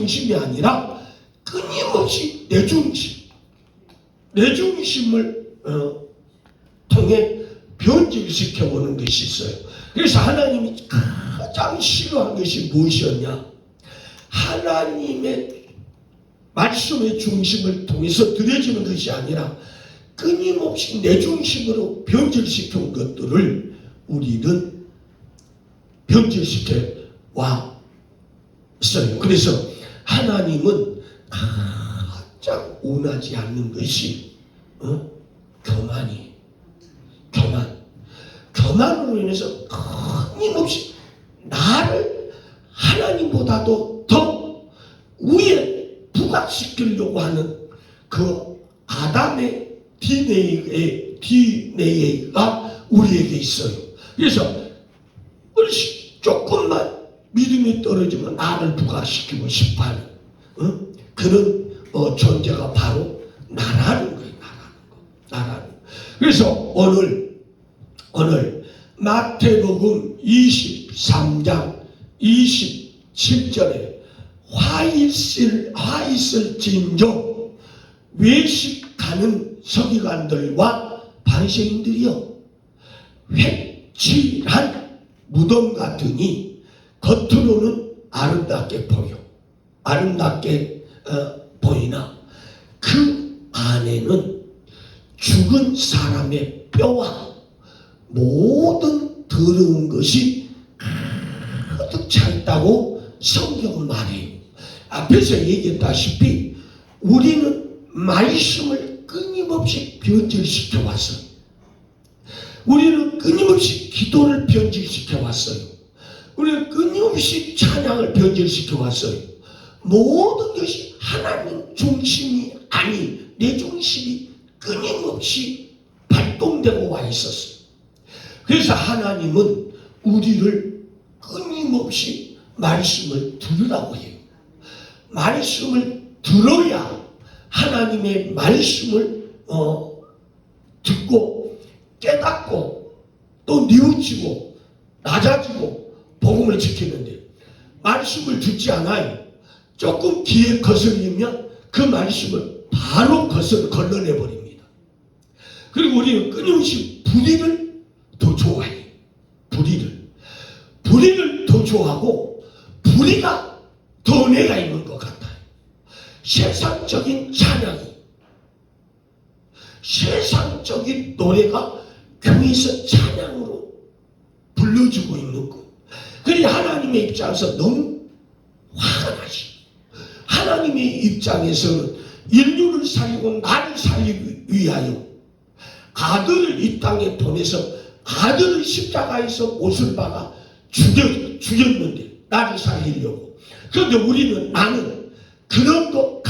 중심이 아니라 끊임없이 내 중심을 통해 변질시켜 오는 것이 있어요. 그래서 하나님이 가장 싫어한 것이 무엇이었냐? 하나님의 말씀의 중심을 통해서 드려지는 것이 아니라 끊임없이 내 중심으로 변질시켜 온 것들을 우리는 변질시켜 왔어요. 그래서 하나님은 가장 원하지 않는 것이 교만으로 인해서 끊임없이 나를 하나님보다도 더 위에 부각시키려고 하는 그 아담의 DNA가 우리에게 있어요. 그래서 조금만 믿음이 떨어지면 나를 부각시키고 싶어하는 그런 존재가 바로 나라는 거예요. 나라는 거. 그래서 오늘 마태복음 23장 27절에 화 있을진저 외식하는 서기관들과 바리새인들이여 획칠한 무덤 같으니 겉으로는 아름답게 보이나 그 안에는 죽은 사람의 뼈와 모든 더러운 것이 가득 차 있다고 성경은 말해요. 앞에서 얘기했다시피 우리는 말씀을 끊임없이 변질시켜 왔어요. 우리는 끊임없이 기도를 변질시켜 왔어요. 우리는 끊임없이 찬양을 변질시켜 왔어요. 모든 것이 하나님 중심이 아닌 내 중심이 끊임없이 발동되고 와 있었어요. 그래서 하나님은 우리를 끊임없이 말씀을 들으라고 해요. 말씀을 들어야 하나님의 말씀을 듣고 깨닫고 또 뉘우치고 낮아지고 복음을 지키는데 말씀을 듣지 않아요. 조금 귀에 거슬리면 그 말씀을 바로 걸러내버립니다. 그리고 우리는 끊임없이 불의를 더 좋아해요. 불의를 더 좋아하고 불의가 더 은혜가 있는 것 같아요. 세상적인 찬양이, 세상적인 노래가 교회에서 찬양으로 불러주고 있는 것. 그러니 하나님의 입장에서 너무 화가 나지. 하나님의 입장에서는 인류를 살리고 나를 살리기 위하여 아들을 이 땅에 보내서 아들을 십자가에서 못을 박아 죽였는데 나를 살리려고. 그런데 나는 그런 거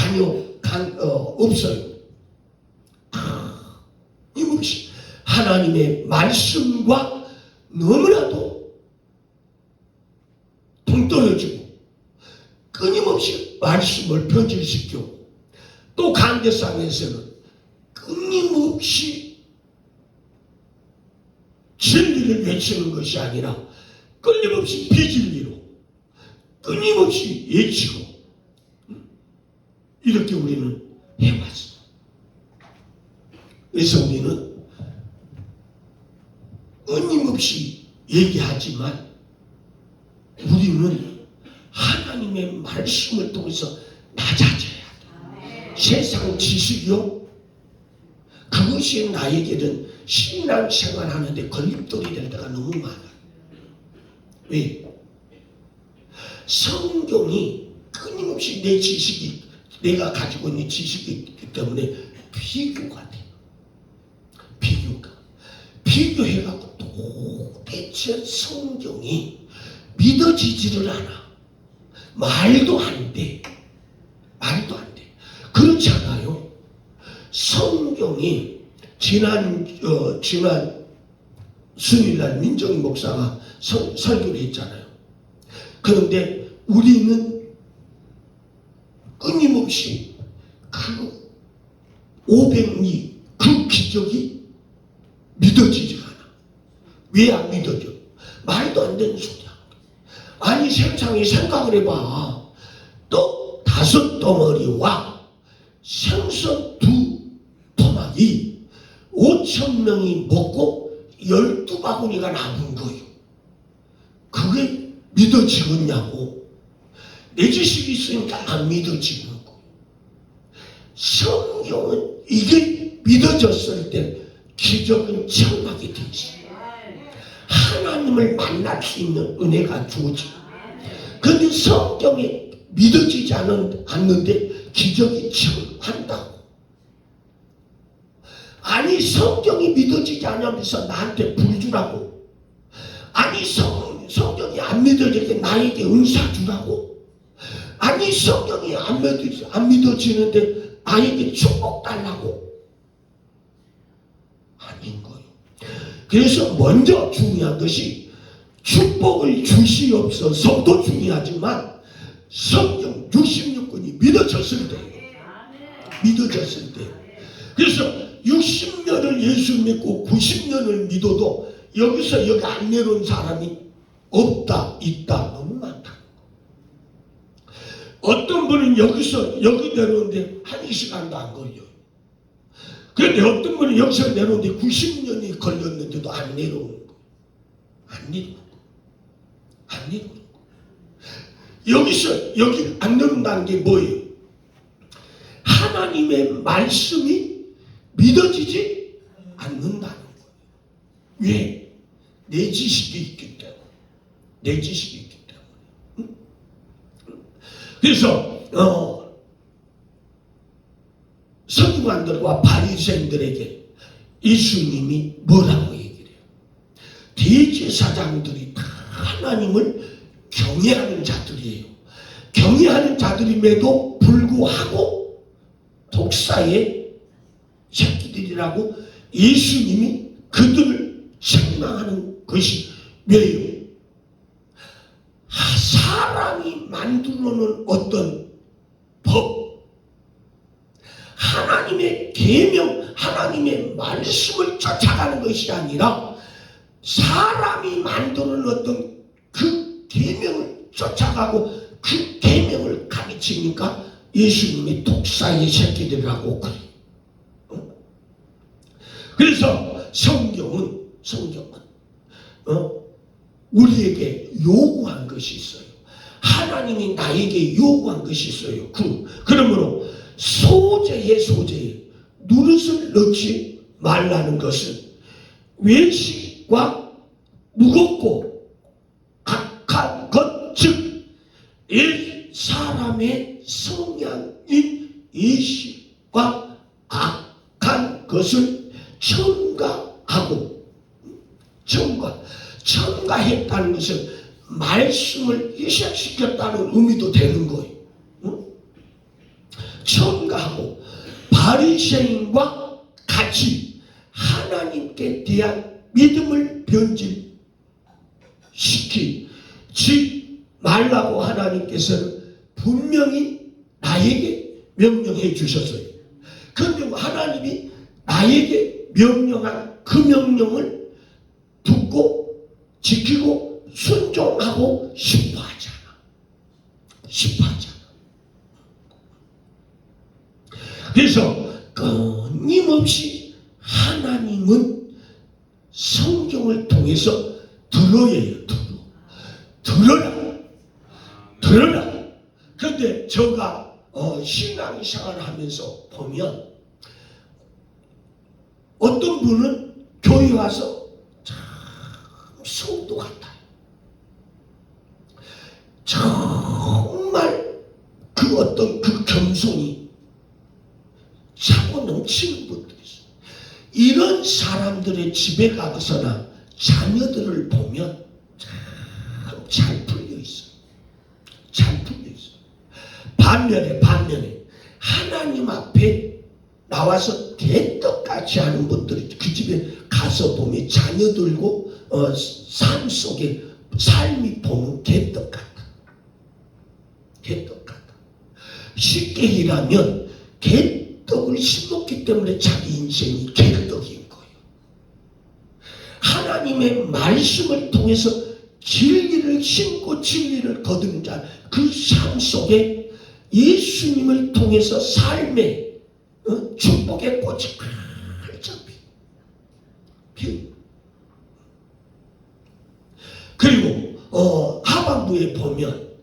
없어요. 끊임없이 하나님의 말씀과 너무나도 동떨어지고 끊임없이 말씀을 변질시키고 또 관계상에서는 끊임없이 진리를 외치는 것이 아니라 끊임없이 비진리로 끊임없이 외치고 이렇게 우리는 해왔어. 그래서 우리는 끊임없이 얘기하지만 우리는 하나님의 말씀을 통해서 낮아져야 돼. 세상 지식이요, 그것이 나에게는 신앙생활 하는데 걸림돌이 될 때가 너무 많아요. 왜? 성경이 끊임없이 내가 가지고 있는 지식이 있기 때문에 비교가 돼요. 비교해갖고 도대체 성경이 믿어지지를 않아. 말도 안 돼. 그렇지 않아요. 성경이 지난 수요일날 민정희 목사가 설교를 했잖아요. 그런데 우리는 끊임없이 그 500리 그 기적이 믿어지지 않아. 왜 안 믿어져? 말도 안 되는 소리야. 아니 세상에 생각을 해봐. 또 5덩어리와 생선 2토막이 5,000명이 먹고 12바구니가 남은 거예요. 그게 믿어지겠냐고. 내 지식이 있으니까 안 믿어지는 거예요. 성경은 이게 믿어졌을 때 기적은 체험하게 돼 있어요. 하나님을 만날 수 있는 은혜가 주어져요. 그런데 성경에 믿어지지 않는데 기적이 체험한다고. 아니 성경이 믿어지지 않으면서 나한테 불 주라고. 아니 성경이 안 믿어지게 나에게 은사 주라고. 아니 성경이 안 믿어지는데 나에게 축복 달라고. 아닌 거예요. 그래서 먼저 중요한 것이 축복을 주시옵소서도 중요하지만 성경 66권이 믿어졌을 때, 믿어졌을 때. 그래서 60년을 예수 믿고 90년을 믿어도 여기서 여기 안 내려온 사람이 없다, 있다, 너무 많다. 어떤 분은 여기서 여기 내려오는데 1시간도 안 걸려요. 그런데 어떤 분은 여기서 내려오는데 90년이 걸렸는데도 안 내려오는 거예요. 안 내려오는 거예요. 안 내려오는 거예요. 여기서 여기 안 내려온다는 게 뭐예요? 하나님의 말씀이 믿어지지 않는다는 거예요. 왜? 내 지식이 있기 때문에. 내 지식이 있기 때문에. 그래서 서기관들과 바리새인들에게 예수님이 뭐라고 얘기를 해요? 대제사장들이 다 하나님을 경외하는 자들이에요. 경외하는 자들임에도 불구하고 독사의 새끼들이라고 예수님이 그들을 책망하는 것이 왜요? 사람이 만들어놓은 어떤 법, 하나님의 계명, 하나님의 말씀을 쫓아가는 것이 아니라 사람이 만드는 어떤 그 계명을 쫓아가고 그 계명을 가르치니까 예수님이 독사의 새끼들이라고 그래요. 그래서 성경은 우리에게 요구한 것이 있어요. 하나님이 나에게 요구한 것이 있어요. 그러므로 소재에 노릇을 넣지 말라는 것은 외식과 무겁고 악한 것, 즉 사람의 성향인 외식과 악한 것을 첨가했다는 것은 말씀을 희생시켰다는 의미도 되는 거예요. 첨가하고 바리새인과 같이 하나님께 대한 믿음을 변질시키지 말라고 하나님께서는 분명히 나에게 명령해 주셨어요. 그런데 하나님이 나에게 명령한 그 명령을 듣고 지키고 순종하고 싶어 하잖아. 그래서 끊임없이 하나님은 성경을 통해서 들어야 해요. 들어라. 그런데 제가 신앙생활을 하면서 보면 어떤 분은 교회 와서 참 성도 같아요. 정말 그 어떤 그 겸손이 차고 넘치는 분들이 있어요. 이런 사람들의 집에 가서나 자녀들을 보면 참 잘 풀려 있어요. 반면에 하나님 앞에 나와서 대떡같이 하는 분들이 그 집에 가서 보면 자녀들고 삶 속에 삶이 보면 개떡 같아. 쉽게 일하면 개떡을 심었기 때문에 자기 인생이 개떡인 거예요. 하나님의 말씀을 통해서 진리를 심고 진리를 거두는 자, 그 삶 속에 예수님을 통해서 삶의 축복의 꽃이 활짝 피우. 그리고 하반부에 보면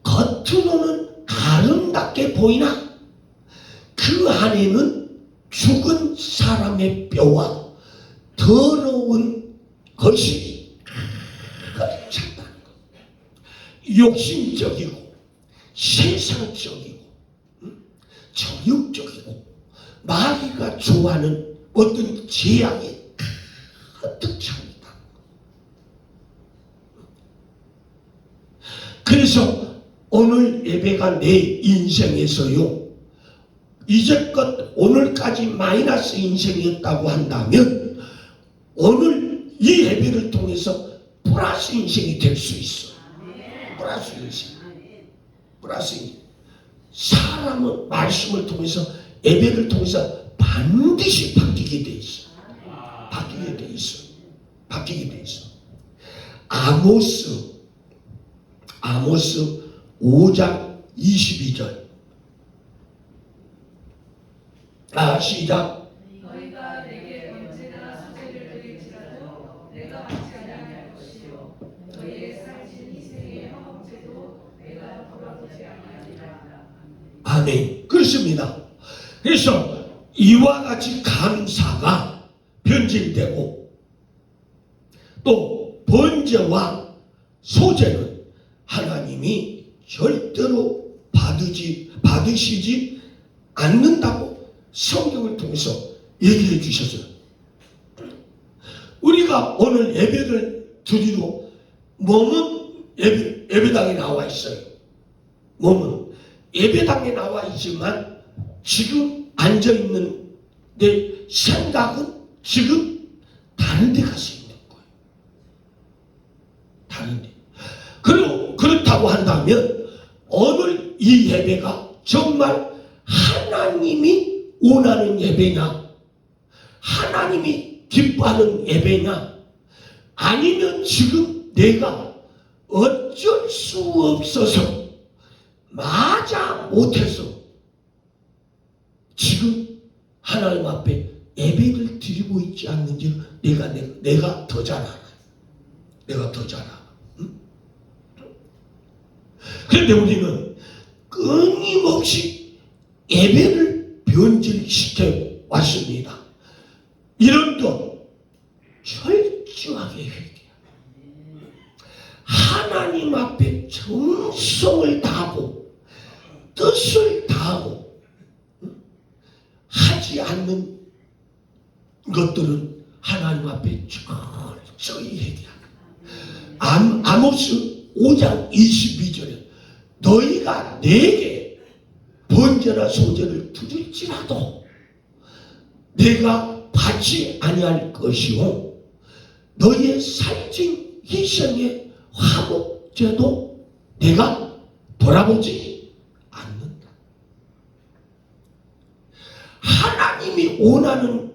겉으로는 아름답게 보이나 그 안에는 죽은 사람의 뼈와 더러운 것이 가득 찼다는 것. 욕심적이고 세상적이고 정욕적이고 마귀가 좋아하는 어떤 죄악이 가득 차 있다. 그래서 오늘 예배가 내 인생에서요, 이제껏 오늘까지 마이너스 인생이었다고 한다면 오늘 이 예배를 통해서 플러스 인생이 될 수 있어. 플러스 인생. 플러스 인생. 사람은 말씀을 통해서, 예배를 통해서 반드시 바뀌게 돼 있어. 바뀌게 돼 있어. 바뀌게 돼 있어. 아모스 5장 22절. 시작. 너희가 내게 언제나 수제를 드릴지라도 내가 받지 아니할 것이요 너희의 살찐 희생의 헌제도 내가 돌아보지 아니하리라. 아멘. 그렇습니다. 그래서 이와 같이 감사가 변질되고 또 번제와 소제는 하나님이 절대로 받으시지 않는다고 성경을 통해서 얘기해 주셨어요. 우리가 오늘 예배를 드리러 몸은 예배당에 나와 있어요. 몸은 예배당에 나와 있지만 지금 앉아있는 내 생각은 지금 다른 데 가서 있는 거예요. 다른 데. 그리고 그렇다고 한다면 오늘 이 예배가 정말 하나님이 원하는 예배냐, 하나님이 기뻐하는 예배냐, 아니면 지금 내가 어쩔 수 없어서 맞아 못해서 지금 하나님 앞에 예배를 드리고 있지 않는지 내가 더 잘 알아요. 내가 더 잘 알아. 그런데 우리는 끊임없이 예배를 변질시켜 왔습니다. 이런 것 철저하게 회개해야 하나님 앞에 정성을 다하고 뜻을 다하고 하지 않는 것들은 하나님 앞에 철저히 회개해야 합니다. 아모스 5장 22절에 너희가 내게 번제나 소제를 드릴지라도 내가 받지 아니할 것이요 너희의 살찐 희생의 화목제도 내가 돌아보지 않는다. 하나님이 원하는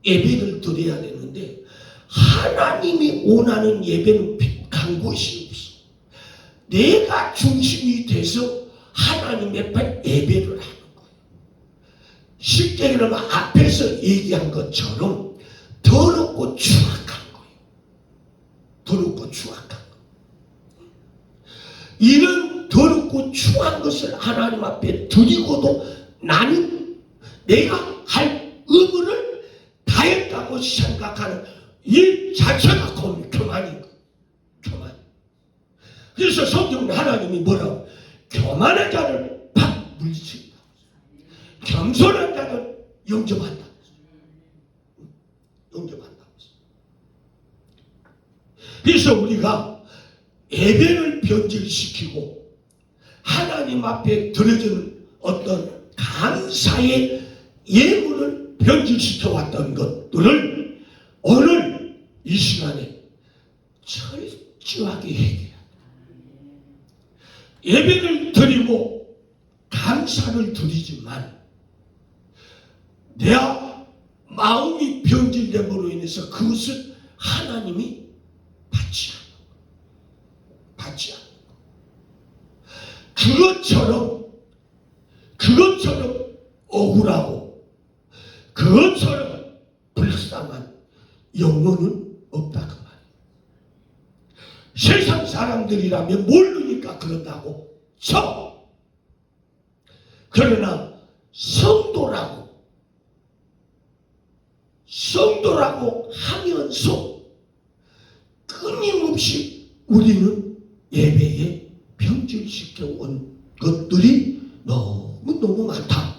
예배를 드려야 되는데 하나님이 원하는 예배는 간 곳이 없어. 내가 중심이 돼서 하나님 앞에 예배를 하는 거예요. 쉽게 그러면 앞에서 얘기한 것처럼 더럽고 추악한 거예요. 더럽고 추악한 거. 이런 더럽고 추한 것을 하나님 앞에 드리고도 나는 내가 할 의무를 다했다고 생각하는 일 자체가 교만인 거예요. 교만. 그래서 성경은 하나님이 뭐라고? 교만한 자를 팍 물리친다. 겸손한 자를 영접한다. 영접한다. 그래서 우리가 예배를 변질시키고 하나님 앞에 드려지는 어떤 감사의 예물을 변질시켜 왔던 것들을 오늘 이 시간에 철저하게 회개해야 돼. 예배를 드리고 감사를 드리지만 내 마음이 변질됨으로 인해서 그것을 하나님이 받지 않는 거. 그것처럼 억울하고 그것처럼 불쌍한 영혼은 없다 그 말이에요. 세상 사람들이라면 모르니까 그런다고 쳐. 그러나 성도라고 하면서 끊임없이 우리는 예배에 변질시켜 온 것들이 너무너무 많다.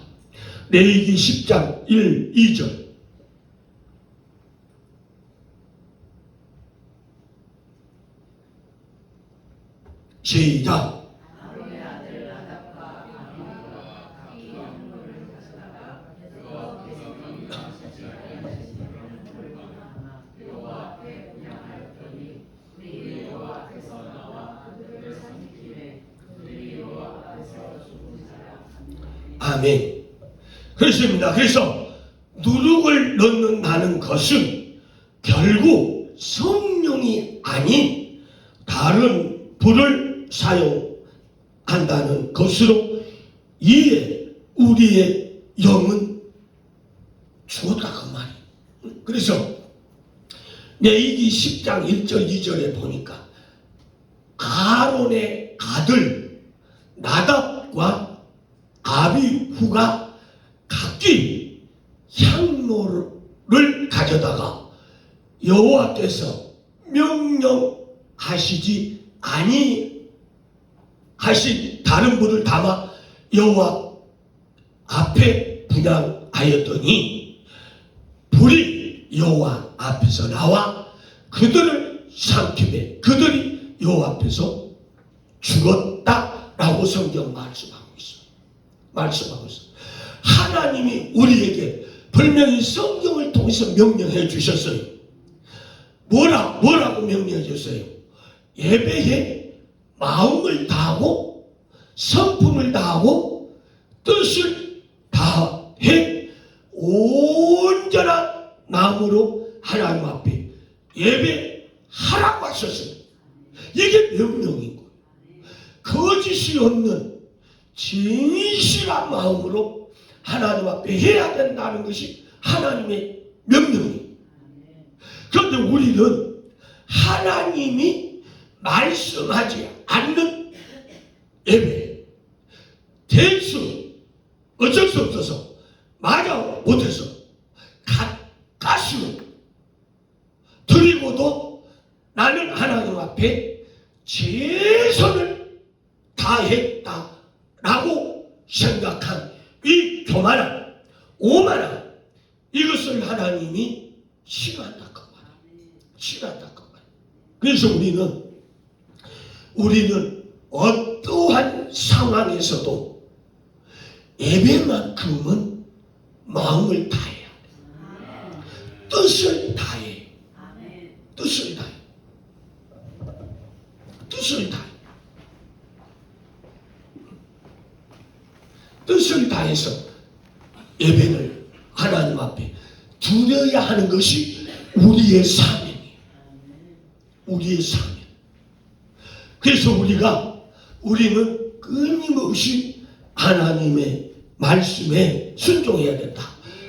레위기 10장 1, 2절 시작. 아멘. 그렇습니다. 그래서 누룩을 넣는다는 것은 결국 성령이 아닌 다른 불을 사용한다는 것으로 이에 우리의 영은 죽었다 그 말이에요. 그래서 레위기 10장 1절 2절에 보니까 아론의 아들 나답과 아비후가 각기 향로를 가져다가 여호와께서 명령하시지 아니하신 다른 불을 담아 여호와 앞에 분향하였더니 불이 여호와 앞에서 나와 그들을 삼키매 그들이 여호와 앞에서 죽었다라고 성경 말씀하고 있어요. 하나님이 우리에게 분명히 성경을 통해서 명령해 주셨어요. 뭐라고 명령해 주셨어요? 예배에 마음을 다하고 성품을 다하고 뜻을 다해 온전한 마음으로 하나님 앞에 예배하라고 하셨어요. 이게 명령인 거예요. 거짓이 없는 진실한 마음으로 하나님 앞에 해야 된다는 것이 하나님의 명령이에요. 그런데 우리는 하나님이 말씀하지 않는 예배 대수 어쩔 수 없어서 맞아 못해서 가슴을 드리고도 나는 하나님 앞에 최선을 다했다라고 생각한 이 교만함, 오만함, 이것을 하나님이 싫어한다 그 말이에요. 싫어한다 그 말이에요. 그래서 우리는 어떠한 상황에서도 예배만큼은 마음을 다해야 돼. 뜻을 다해. 뜻을 다해. 뜻을 다해. 뜻을 다해서 예배를 하나님 앞에 드려야 하는 것이 우리의 사명이에요. 우리의 사명. 그래서 우리는 끊임없이 하나님의 말씀에 순종해야 된다.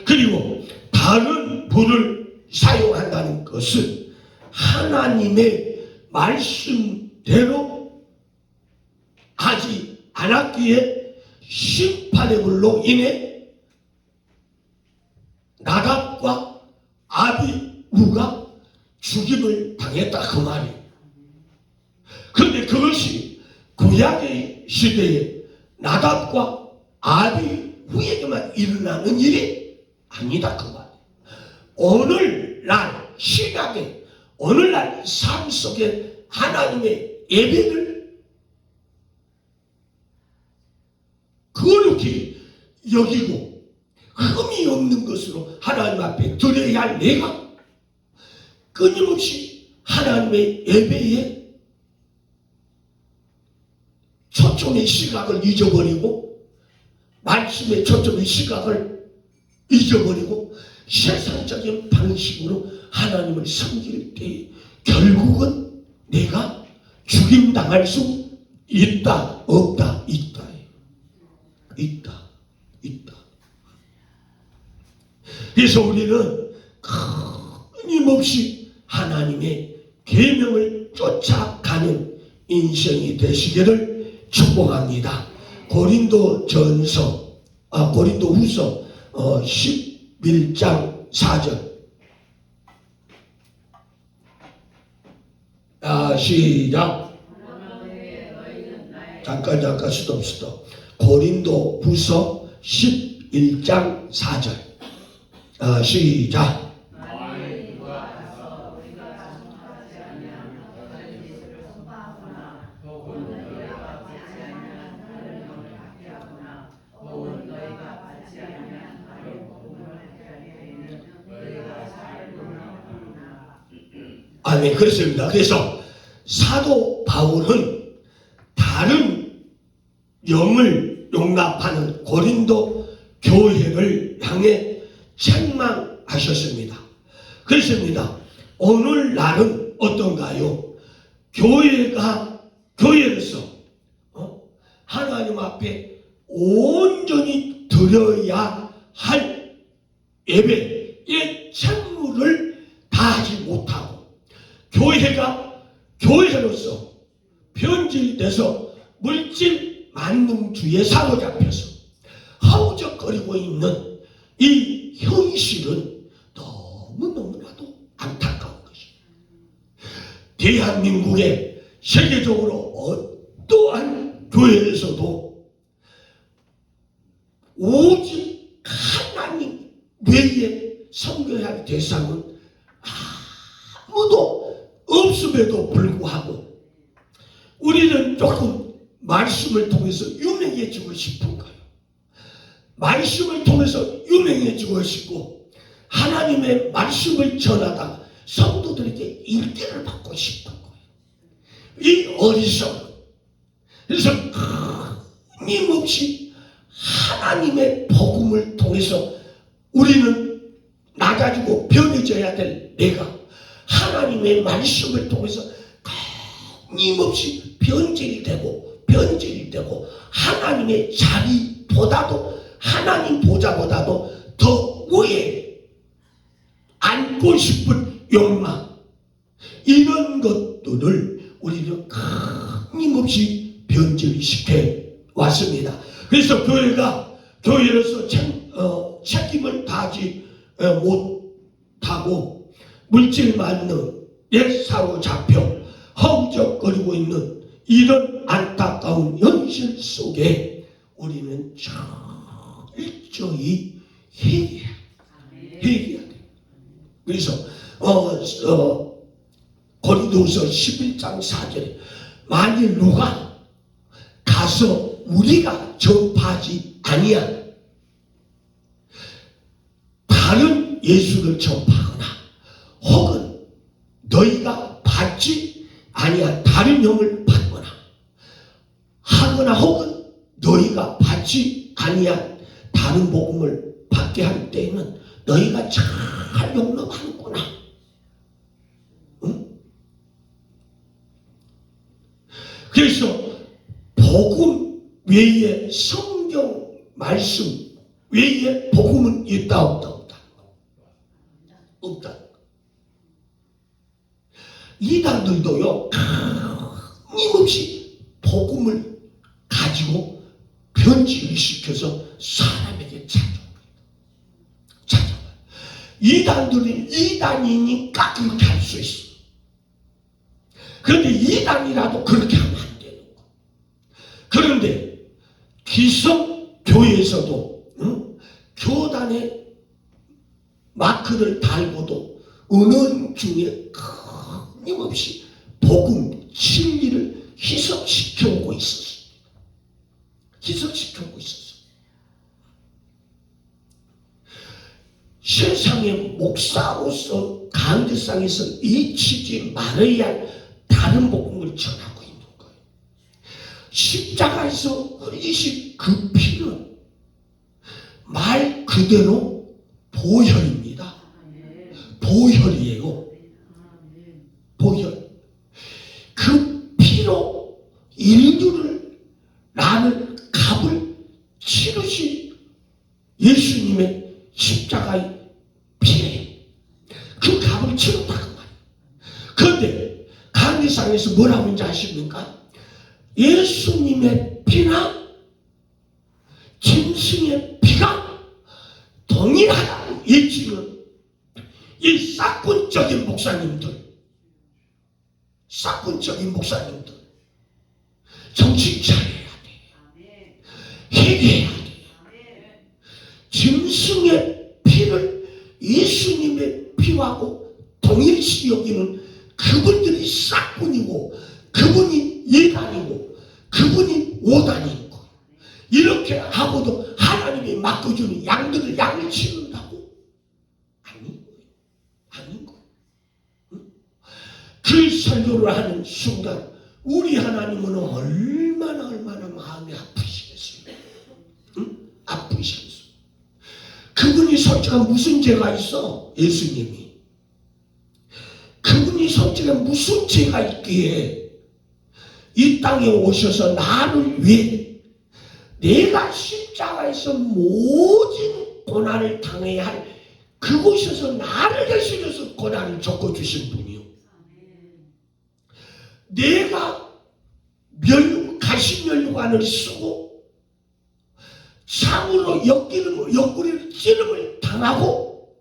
그리고 다른 불을 사용한다는 것은 하나님의 말씀대로 하지 않았기에 심판의 불로 인해 나답과 아비후가 죽임을 당했다 그 말이에요. 그런데 그것이 구약의 시대에 나답과 아비후에게만 일어나는 일이 아니다 그 말이에요. 오늘날 시각에 오늘날 삶 속에 하나님의 예배를 거룩히 여기고 흠이 없는 것으로 하나님 앞에 드려야 할 내가 끊임없이 하나님의 예배에 초점의 시각을 잊어버리고 말씀의 초점의 시각을 잊어버리고 세상적인 방식으로 하나님을 섬길 때 결국은 내가 죽임당할 수 있다, 없다, 있다. 있다, 있다. 그래서 우리는 끊임없이 하나님의 계명을 쫓아가는 인생이 되시기를 축복합니다. 고린도후서 11장 4절. 시작. 잠깐 스톱. 고린도후서 11장 4절. 시작. 아멘. 그렇습니다. 그래서 사도 바울은 다른 영을 용납하는 고린도 교회를 향해 책망하셨습니다. 그렇습니다. 오늘날은 어떤가요? 교회로서 하나님 앞에 온전히 드려야 할 예배의 책무를 다하지 못하고 교회로서 변질돼서 물질 만능주의에 사로잡혀서 허우적거리고 있는 이 현실은 너무나도 안타까운 것입니다. 대한민국의 세계적으로 어떠한 교회에서도 오직 하나님 외에 섬겨야 할 대상은 아무도 없음에도 불구하고 우리는 조금 말씀을 통해서 유명해지고 싶은 거예요. 말씀을 통해서 유명해지고 싶고 하나님의 말씀을 전하다가 성도들에게 인기를 받고 싶은 거예요. 이 어리석음. 그래서 끊임없이 하나님의 복음을 통해서 우리는 낮아지고 변해져야 될 내가 하나님의 말씀을 통해서 끊임없이 변질이 되고 하나님의 자리보다도 하나님 보좌보다도 더 위에 앉고 싶은 욕망, 이런 것들을 우리는 끊임없이 변질시켜 왔습니다. 그래서 교회로서 책임을 다하지 못하고 물질 만능에 사로잡혀 허우적거리고 있는 이런 안타까운 현실 속에 우리는 철저히 회개해야 돼. 그래서 고린도후서 11장 4절에 만일 누가 가서 우리가 전파하지 아니한 다른 예수를 전파하거나 혹은 너희가 받지 아니한 다른 영을 받거나 하거나 혹은 너희가 받지 아니한 다른 복음을 받게 할 때에는 너희가 잘 용납하는구나. 응? 그래서 복음 외에 성경 말씀 외에 복음은 있다 없다. 이단들도요 끊임없이 복음을 가지고 변질을 시켜서 사람에게 찾아와요. 이단들은 이단이니까 그렇게 할 수 있어. 그런데 이단이라도 그렇게 하면 안 되는 거. 그런데 기성교회에서도 교단의 마크를 달고도 은원 중에 끊임없이 복음, 진리를 희석시켜오고 있었습니다. 세상의 목사로서 가운데상에서 잊히지 말아야 할 다른 복음을 전하고 있는 거예요. 십자가에서 흘리신 그 피는 말 그대로 보혈입니다. 보혈이에요. 보혈. 그 피로 인류를 치르신 예수님의 십자가의 피에 그 값을 치렀다 그 말이에요. 그런데 강리상에서 뭐라고 하는지 아십니까? 예수님의 피나 짐승의 피가 동일하다고 외치는 이 사건적인 목사님들 정신 차려야 돼. 회개해야 돼. 짐승의 피를 예수님의 피하고 동일시 여기는 그분들이 싹군이고 그분이 예단이고 그분이 오단인 거예요. 이렇게 하고도 하나님이 맡겨주는 양들을 양을 치는다고? 아닌 거예요. 그 설교를 하는 순간 우리 하나님은 얼마나 마음이 아프시겠어요. 아프시겠어요. 그분이 솔직한 무슨 죄가 있어? 예수님이. 그분이 솔직한 무슨 죄가 있기에 이 땅에 오셔서 나를 위해 내가 십자가에서 모든 고난을 당해야 할 그곳에서 나를 대신해서 고난을 겪어주신 분이요. 내가 가시면류관을 쓰고 창으로 옆구리를 찌름을 당하고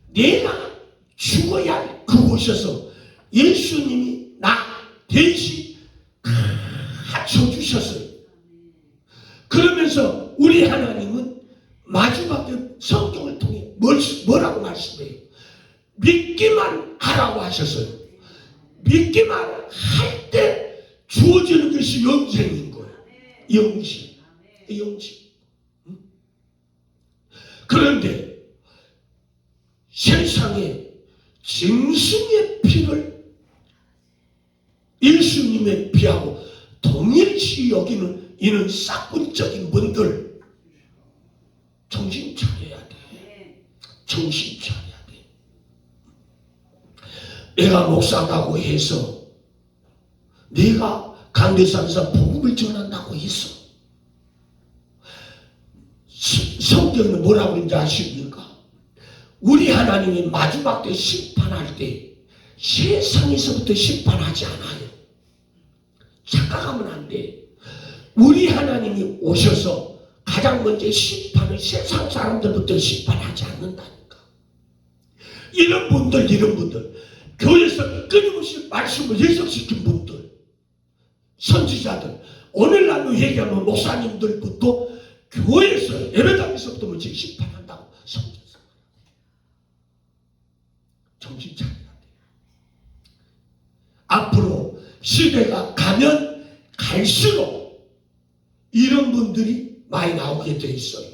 내가 죽어야 할 그곳에서 예수님이 나 대신 갖춰주셨어요. 그러면서 우리 하나님은 마지막에 성경을 통해 뭐라고 말씀해요? 믿기만 하라고 하셨어요. 믿기만 할 때 주어지는 것이 영생인 거예요. 영생. 그런데 세상에 짐승의 피를 예수님의 피하고 동일시 여기는 이는 싹군적인 분들 정신 차려야 돼. 정신 차려야 돼. 내가 목사라고 해서 내가 강대산에서 복음을 전한다고 해서 성경은 뭐라고 하는지 아십니까? 우리 하나님이 마지막 때 심판할 때 세상에서부터 심판하지 않아요. 착각하면 안 돼. 우리 하나님이 오셔서 가장 먼저 심판을 세상 사람들부터 심판하지 않는다니까. 이런 분들 교회에서 끊임없이 말씀을 해석시킨 분들 선지자들 오늘날로 얘기하면 목사님들부터 교회에서 예배당에서부터 먼저 심판한다고 성경에서 정신 차려야 돼. 앞으로 시대가 가면 갈수록 이런 분들이 많이 나오게 돼 있어요.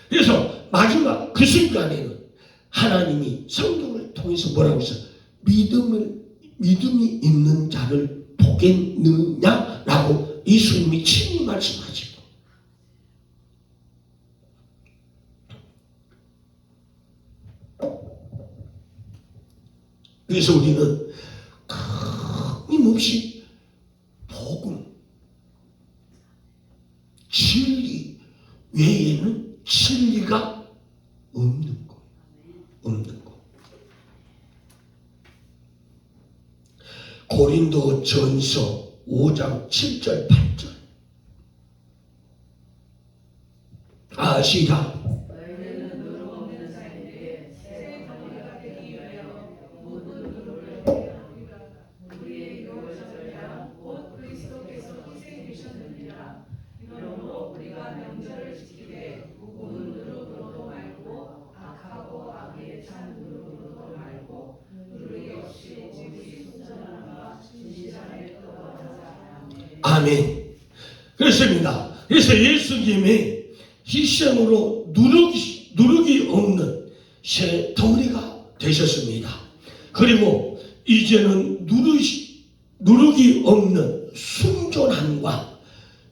그래서 마지막 그 순간에는 하나님이 성경을 통해서 뭐라고 했어요? 믿음이 있는 자를 보겠느냐라고 예수님이 친히 말씀하시고 그래서 우리는 끊임없이 복음, 진리 외에는 진리가 없는 거예요. 없는 거. 고린도 전서 5장 7절 8절 시작. 아멘. 그렇습니다. 그래서 예수님이 희생으로 누룩이 없는 새 덩어리가 되셨습니다. 그리고 이제는 누룩이 없는 순전함과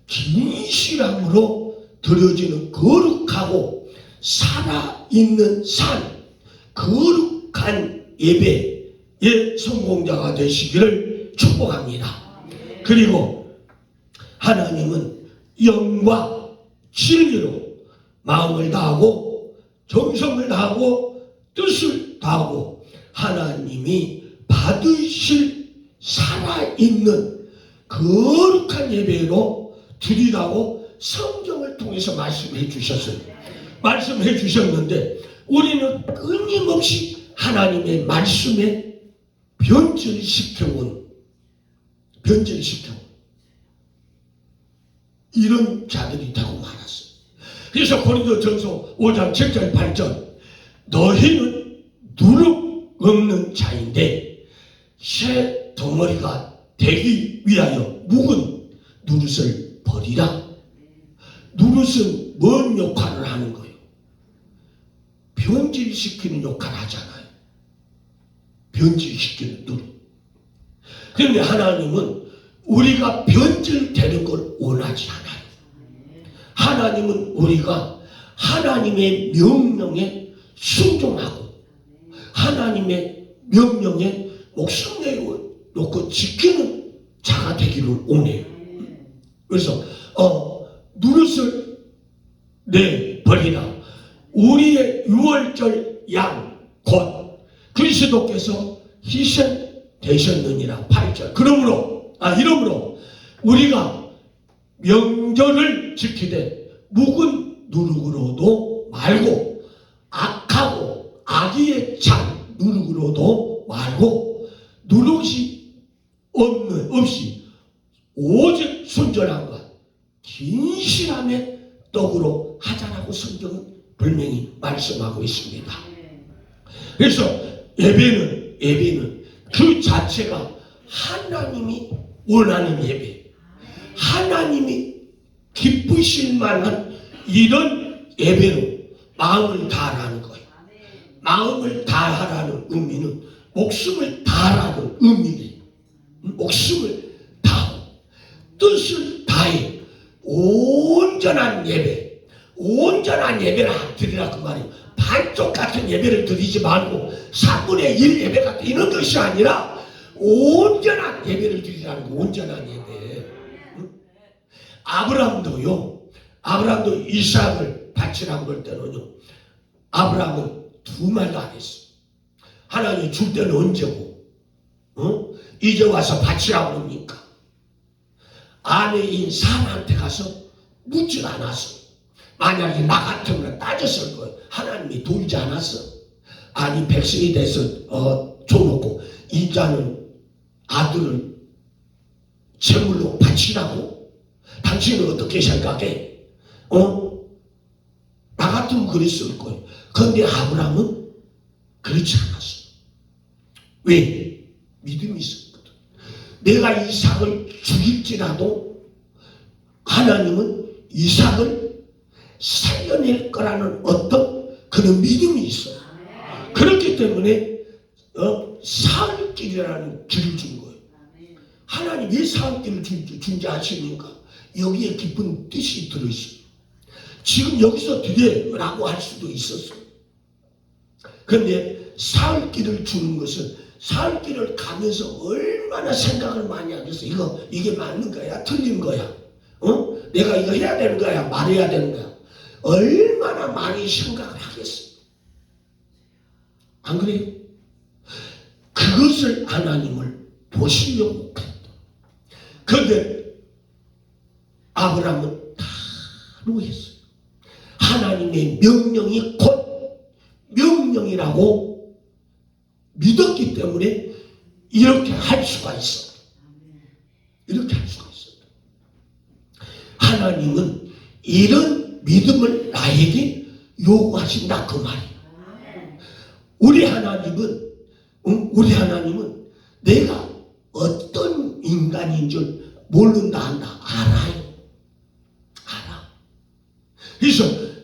진실함으로 드려지는 거룩하고 살아있는 거룩한 예배의 성공자가 되시기를 축복합니다. 그리고 하나님은 영과 진리로 마음을 다하고 정성을 다하고 뜻을 다하고 하나님이 받으실 살아있는 거룩한 예배로 드리라고 성경을 통해서 말씀해 주셨어요. 말씀해 주셨는데 우리는 끊임없이 하나님의 말씀에 변절시켜온 이런 자들이 되고 말았어요. 그래서 고린도전서 5장 7절 8절 너희는 누룩 없는 자인데 새 덩어리가 되기 위하여 묵은 누릇을 버리라. 누릇은 뭔 역할을 하는 거예요? 변질시키는 역할을 하잖아요. 변질시키는 누릇. 그런데 하나님은 우리가 변질되는 걸 원하지 않아요. 하나님은 우리가 하나님의 명령에 순종하고 하나님의 명령에 목숨 내놓고 지키는 자가 되기를 원해요. 그래서 누릇을 내버리라. 우리의 유월절 양 곧 그리스도께서 희생되셨느니라. 8절. 이러므로 우리가 명절을 지키되 묵은 누룩으로도 말고 악하고 악의에 찬 누룩으로도 말고 누룩이 없이 오직 순전함과 진실함의 떡으로 하자라고 성경은 분명히 말씀하고 있습니다. 그래서 예배는 그 자체가 하나님이 원하는 예배, 하나님이 기쁘실 만한 이런 예배로 마음을 다하라는 거예요. 마음을 다하라는 의미는 목숨을 다하라는 의미예요. 목숨을 다하고 뜻을 다해 온전한 예배를 드리라 그 말이에요. 반쪽 같은 예배를 드리지 말고 3분의 1 예배가 되는 것이 아니라 온전한 예배를 드리라는 거. 온전한 예배. 아브라함도 이삭을 바치라고 할 때는요, 아브라함은 두 말도 안 했어. 하나님이 줄 때는 언제고 이제 와서 바치라고 합니까? 아내인 사라한테 가서 묻지 않았어. 만약에 나 같으면 따졌을 거예요. 하나님이 돌지 않았어. 아니 백성이 돼서 줘놓고 이자는 아들을 제물로 바치라고? 당신은 어떻게 생각해? 나 같으면 그랬을 거예요. 그런데 아브라함은 그렇지 않았어. 왜? 믿음이 있었거든. 내가 이삭을 죽일지라도 하나님은 이삭을 살려낼 거라는 어떤 그런 믿음이 있어요. 그렇기 때문에 사흘길이라는 길을 준 거예요. 하나님 왜 사흘길을 준지 아십니까? 여기에 깊은 뜻이 들어있어요. 지금 여기서 드려라고 할 수도 있었어요. 그런데 사흘길을 주는 것은 사흘길을 가면서 얼마나 생각을 많이 하겠어. 이게 맞는 거야? 틀린 거야? 내가 이거 해야 되는 거야? 말해야 되는 거야? 얼마나 많이 생각을 하겠어. 안 그래요? 그것을 하나님을 보시려고 했다. 그런데 아브라함은 다 노했어요. 하나님의 명령이 곧 명령이라고 믿었기 때문에 이렇게 할 수가 있어. 이렇게 할 수가 있어. 하나님은 이런 믿음을 나에게 요구하신다 그 말이에요. 우리 하나님은 내가 어떤 인간인 줄 모른다 한다. 알아요. 알아. 그래서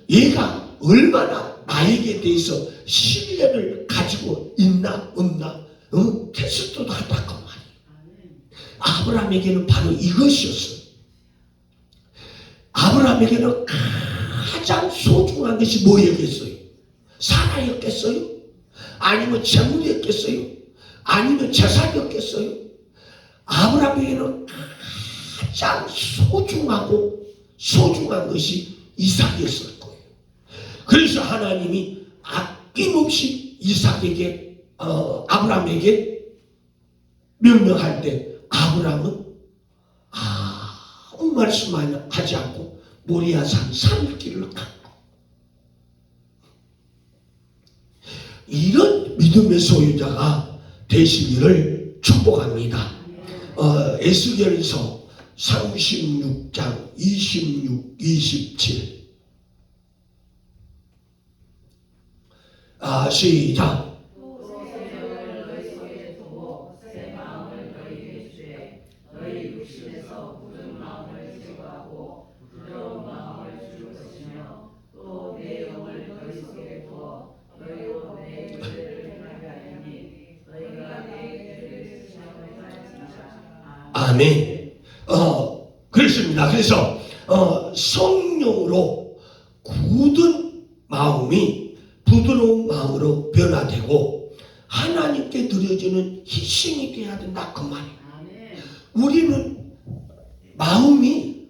얘가 얼마나 나에게 대해서 신뢰를 가지고 있나 없나 테스트도 한다 그 말이에요. 아브라함에게는 바로 이것이었어요. 아브라함에게는 가장 소중한 것이 뭐였겠어요? 사라였겠어요? 아니면 재물이었겠어요? 아니면 재산이었겠어요? 아브라함에게는 가장 소중한 것이 이삭이었을 거예요. 그래서 하나님이 아낌없이 이삭에게 아브라함에게 명령할 때 아브라함은 아무 말씀만 하지 않고 모리아산 산길을 갔고, 이런 믿음의 소유자가 되시기를 축복합니다. 에스겔서 36장 26, 27 시작. 아멘. 그렇습니다. 그래서 성령으로 굳은 마음이 부드러운 마음으로 변화되고 하나님께 드려지는 희생이 돼야 된다, 그 말이에요. 우리는 마음이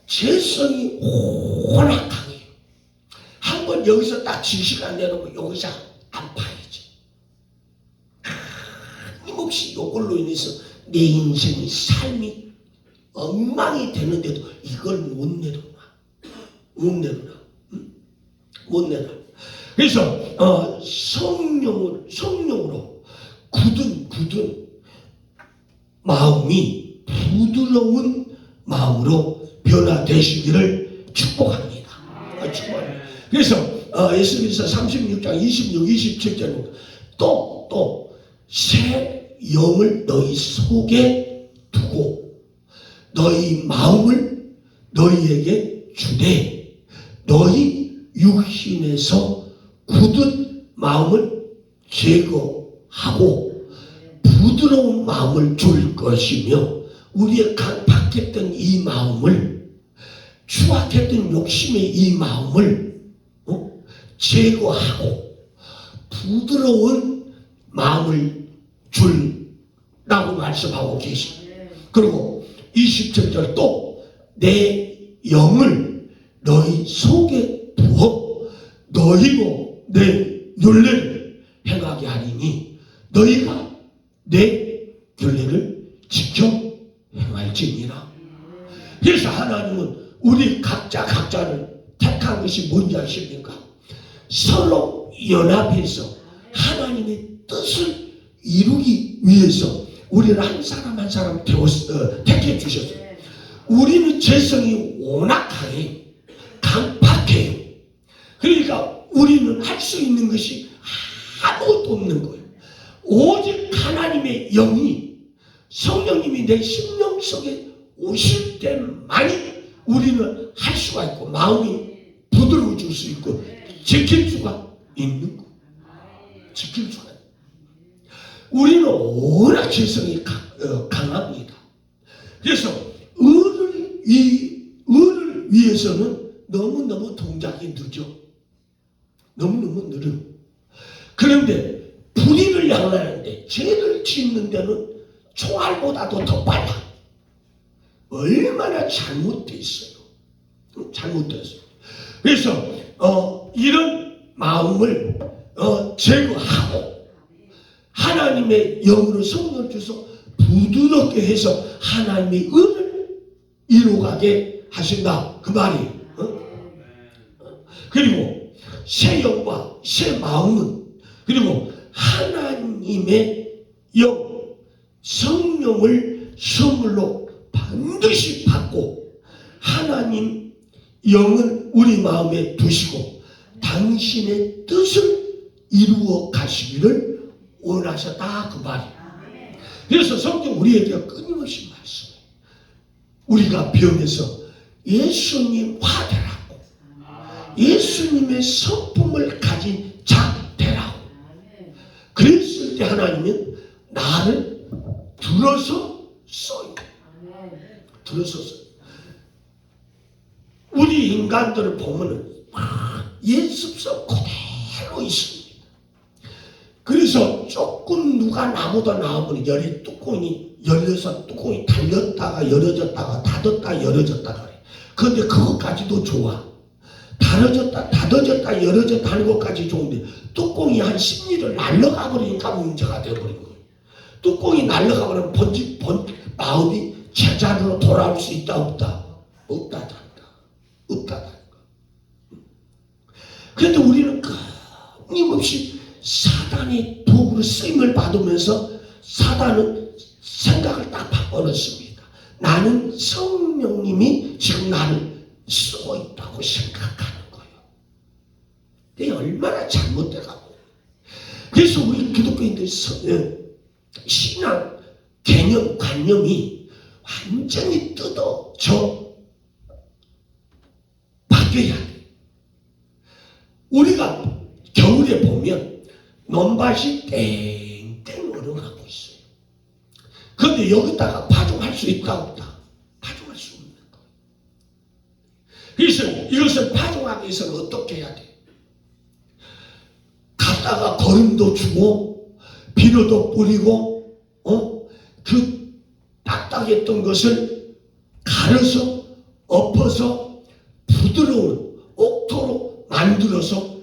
재성이 워낙 강해요. 한번 여기서 딱 지시가 내놓으면 여기서 안 파야지. 끊임없이 이걸로 인해서 내 인생의 삶이 엉망이 되는데도 이걸 못 내려놔. 그래서 성령으로 굳은 마음이 부드러운 마음으로 변화되시기를 축복합니다. 그래서 에스겔서 36장 26, 27절은 또 새 영을 너희 속에 두고 너희 마음을 너희에게 주되 너희 육신에서 굳은 마음을 제거하고 부드러운 마음을 줄 것이며 우리의 강팍했던 이 마음을 추악했던 욕심의 이 마음을 제거하고 부드러운 마음을 줄라고 말씀하고 계십니다. 그리고 27절 또 내 영을 너희 속에 부어 너희로 내 율례를 행하게 하리니 너희가 내 율례를 지켜 행할지니라. 그래서 하나님은 우리 각자를 택한 것이 뭔지 아십니까? 서로 연합해서 하나님의 뜻을 이루기 위해서 우리를 한 사람 한 사람 택해 주셨어요. 우리는 재성이 워낙 강팍해요. 그러니까 우리는 할 수 있는 것이 아무것도 없는 거예요. 오직 하나님의 영이 성령님이 내 심령 속에 오실 때만이 우리는 할 수가 있고 마음이 부드러워질 수 있고 지킬 수가 있는 거예요. 지킬 수가 있는 거예요. 우리는 워낙 재성이 강합니다. 그래서 의를 위해서는 너무너무 동작이 늦어. 너무너무 느려. 그런데 불의를 향하는데 죄를 짓는 데는 총알보다도 더 빨라. 얼마나 잘못됐어요. 잘못됐어요. 그래서 이런 마음을 제거하고 하나님의 영으로 성령을 주셔서 부드럽게 해서 하나님의 의를 이루어가게 하신다, 그 말이에요. 그리고 새 영과 새 마음은 그리고 하나님의 영 성령을 선물로 반드시 받고 하나님 영은 우리 마음에 두시고 당신의 뜻을 이루어 가시기를 원하셨다, 그 말이에요. 그래서 성경 우리에게 끊임없이 말씀해요. 우리가 병에서 예수님 화되라고, 예수님의 성품을 가진 자 되라고. 그랬을 때 하나님은 나를 들어서 써요. 들어서 써요. 우리 인간들을 보면은 예습서 그대로 있습니다. 그래서 조금 누가 나보다 나오면 열이 뚜껑이 열려서 뚜껑이 달렸다가 열어졌다가 닫았다 열어졌다가 그래. 그런데 그것까지도 좋아. 닫아졌다 열어졌다 하는 것까지 좋은데 뚜껑이 한 심리를 날아가 버리니까 문제가 되어버린 거예요. 뚜껑이 날아가 버리면 마음이 제자리로 돌아올 수 있다 없다? 없다. 그런데 우리는 끊임없이 사단의 도구로 쓰임을 받으면서 사단은 생각을 딱 바꿔놓습니다. 나는 성령님이 지금 나를 쓰고 있다고 생각하는 거예요. 이게 얼마나 잘못돼가고. 그래서 우리 기독교인들 신앙 개념 관념이 완전히 뜯어져 바뀌어야 돼. 우리가 겨울에 보면 논밭이 땡땡 얼어가고 있어요. 그런데 여기다가 파종할 수 있다 없다? 파종할 수 없는 거예요. 그래서 이것을 파종하기 위해서는 어떻게 해야 돼? 갔다가 거름도 주고 비료도 뿌리고 그 딱딱했던 것을 갈아서 엎어서 부드러운 옥토로 만들어서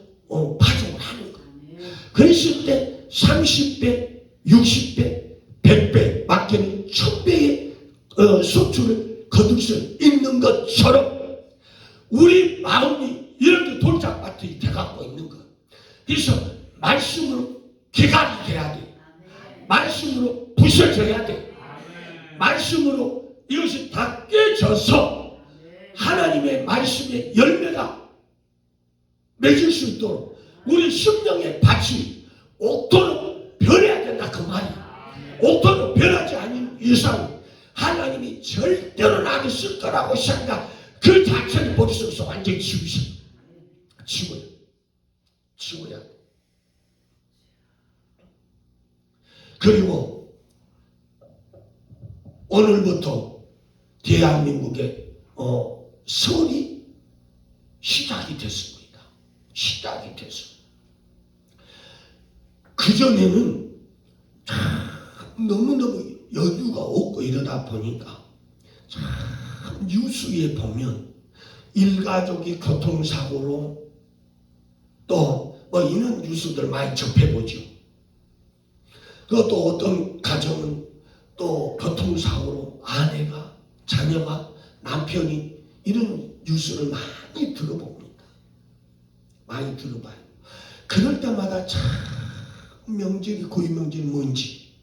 파종을 하는 거예요. 그랬을 때 30배, 60배, 100배, 많게는 1000배의 수출을 거둘 수 있는 것처럼 우리 마음이 이렇게 돌짝밭이 돼갖고 있는 거예요. 그래서 말씀으로 기간이 돼야 돼. 말씀으로 부셔져야 돼. 말씀으로 이것이 다 깨져서 하나님의 말씀의 열매가 맺을 수 있도록 우리 심령의 밭이 옥토로 변해야 된다 그 말이야. 옥토로 변하지 않는 이상 하나님이 절대로 나를 쓸 거라고 생각 그 자체를 머릿속에서 완전히 지워야 돼. 그리고 오늘부터 대한민국의 설이 시작이 됐습니다. 그전에는 너무너무 여유가 없고 이러다 보니까 참 뉴스에 보면 일가족이 교통사고로 또 이런 뉴스들 많이 접해보죠. 그것도 어떤 가정은 또 교통사고로 아내가 자녀가 남편이 이런 뉴스를 많이 들어봅니다. 많이 들어봐요. 그럴 때마다 참 명절이 고유 명절이 뭔지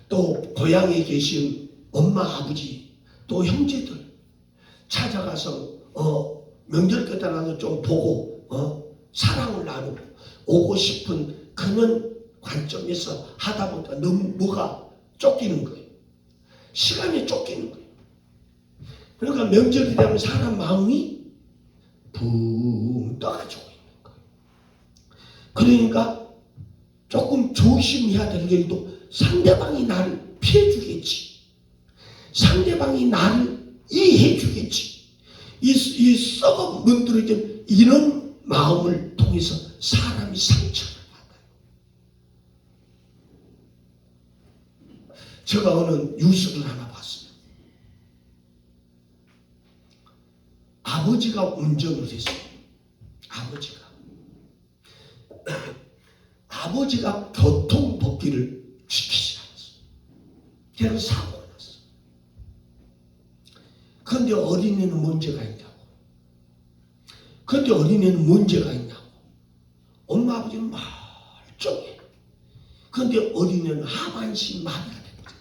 또 고향에 계신 엄마 아버지 또 형제들 찾아가서 명절 끝나서 좀 보고 사랑을 나누고 오고 싶은 그런 관점에서 하다 보니까 너무 뭐가 쫓기는 거예요. 시간이 쫓기는 거예요. 그러니까 명절이 되면 사람 마음이 붕 떠가지고 있는 거예요. 그러니까 조금 조심해야 될 일도 상대방이 나를 피해주겠지. 상대방이 나를 이해해주겠지. 이 썩어 문드러진 이런 마음을 통해서 사람이 상처를 받아요. 제가 어느 뉴스를 하나 봤어요. 아버지가 운전을 했어요. 아버지가 교통법규를 지키지 않았어요. 그래서 사고가 났어요. 그런데 어린애는 문제가 있냐고. 엄마 아버지는 멀쩡해. 그런데 어린애는 하반신 마비가 된 거예요.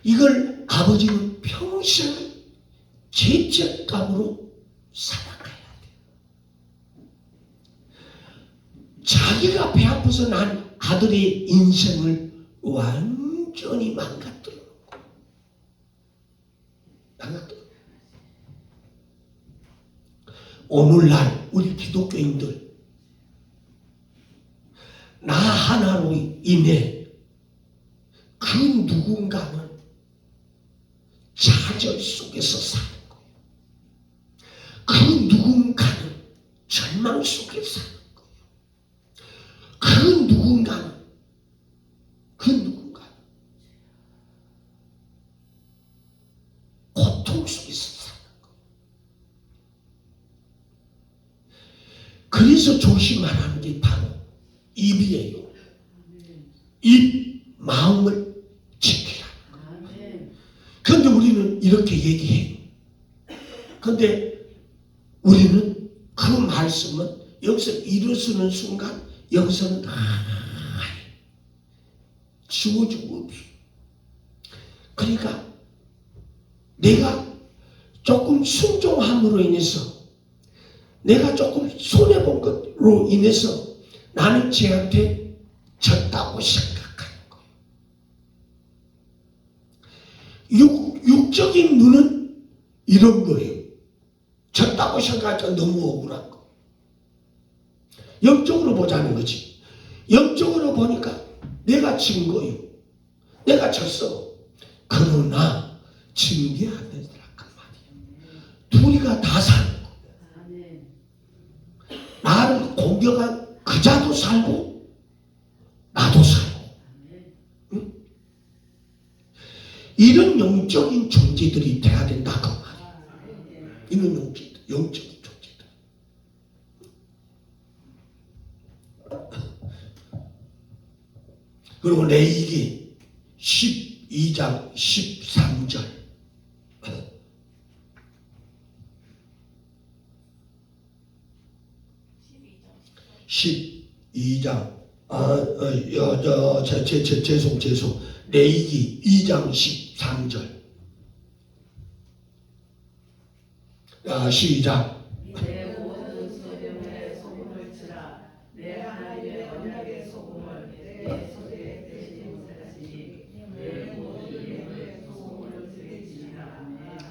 이걸 아버지는 평생 죄책감으로 살아가야 돼요. 자기가 배 아파서 난 아들의 인생을 완전히 망가뜨려 놓고 오늘날 우리 기독교인들 나 하나로 인해 그 누군가는 좌절 속에서 사는 거예요. 그 누군가는 절망 속에 사는 거예요. 그 누군가는 그래서 조심하라 하는 게 바로 입이에요. 입, 마음을 지키라. 그런데 우리는 이렇게 얘기해요. 그런데 우리는 그 말씀은 여기서 일어서는 순간 여기서는 다 지워지고 없어. 그러니까 내가 조금 순종함으로 인해서 내가 조금 손해본 것으로 인해서 나는 쟤한테 졌다고 생각하는 거예요. 육적인 눈은 이런 거예요. 졌다고 생각하니까 너무 억울한 거. 영적으로 보자는 거지. 영적으로 보니까 내가 진 거예요. 내가 졌어. 그러나 진 게 아니더라 그 말이에요. 둘이가 다 사는 거예요. 나를 공격한 그자도 살고 나도 살고. 응? 이런 영적인 존재들이 돼야 된다 그 말이에요. 이런 영적인 존재들. 그리고 레위기 12장 13절 12장 죄송 레위기 2장 13절 시작. 내 모든 소명에 소금을 치라. 내 하나님의 언약의 소금을 내 손에 떼지 못하시니 내 모든 예물에 소금을 드릴지니라.